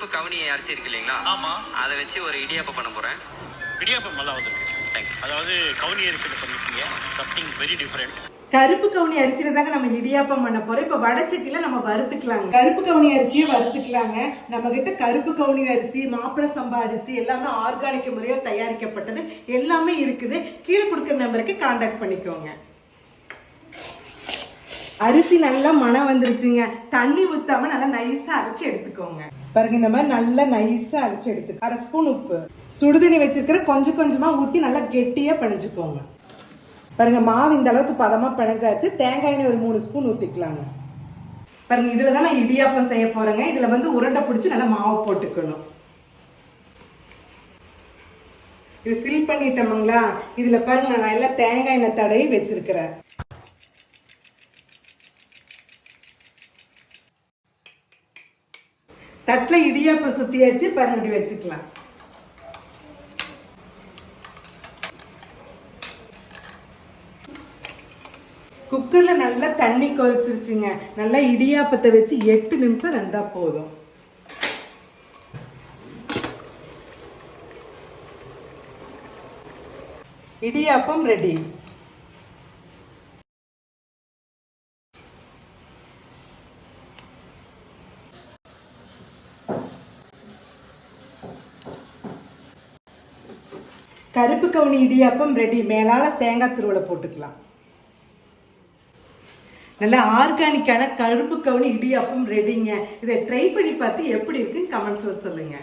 கருப்பு கவுனி அரிசி இருக்கு இல்லைங்களா? ஆமா. அதை வச்சு ஒரு இடியாப்பம் பண்ண போறேன். இடியாப்பம் நல்லா வந்திருக்கு. தேங்க்யூ. அதாவது கவுனி அரிசியில் பண்ணிருக்கீங்க. Something very different. கருப்பு கவுனி அரிசியில தாங்க நம்ம இடியாப்பம் பண்ண போறோம். இப்ப வடச்சட்டில நம்ம வறுத்துக்கலாங்க. கருப்பு கவுனி அரிசியை வறுத்துக்கலாங்க. நம்ம கிட்ட கருப்பு கவுனி அரிசி, மாப்பிள சம்பா அரிசி எல்லாமே ஆர்கானிக் முறையில் தயாரிக்கப்பட்டது எல்லாமே இருக்குது. கீழே கொடுக்குற நம்பருக்கு கான்டாக்ட் பண்ணிக்கோங்க. அரிசி நல்லா மணம் வந்துருச்சுங்க. தண்ணி ஊத்தாம நல்லா நைஸா அரைச்சு எடுத்துக்கோங்க. பாருங்க, இந்த மாதிரி நல்லா நைஸா அரைச்சு எடுத்துக்க. 1/2 ஸ்பூன் உப்பு, சுடுதண்ணி வச்சிருக்கிற கொஞ்சம் கொஞ்சமா ஊத்தி நல்லா கெட்டியா பிணைஞ்சுக்கோங்க. பாருங்க, மாவு இந்த அளவுக்கு பதமா பிணைஞ்சாச்சு. தேங்காய் எண்ணெய் ஒரு 3 ஸ்பூன் ஊத்திக்கலாங்க. பாருங்க, இதுல தான் நான் இடியாப்பம் செய்ய போறேங்க. இதுல வந்து உருண்டை பிடிச்சி நல்லா மாவு போட்டுக்கணும். இது ஃபில் பண்ணிட்டோமுங்களா? இதுல பாருங்க, நான் எல்லாம் தேங்காய் எண்ணெய் தடவி வச்சிருக்கிறேன். தட்டுல இடியாப்பம் சுத்தியாச்சு. பாருங்க, இப்படி வச்சுக்கலாம். குக்கர்ல நல்லா தண்ணி கொதிச்சிருச்சுங்க. நல்லா இடியாப்பத்தை வச்சு 8 நிமிஷம் வெந்தா போதும். இடியாப்பம் ரெடி. கருப்பு கவுனி இடியாப்பம் ரெடி. மேலால தேங்காய் துருவலை போட்டுக்கலாம். நல்ல ஆர்கானிக்கான கருப்பு கவுனி இடியாப்பம் ரெடிங்க. இதை ட்ரை பண்ணி பார்த்து எப்படி இருக்குன்னு கமெண்ட்ஸ்ல சொல்லுங்க.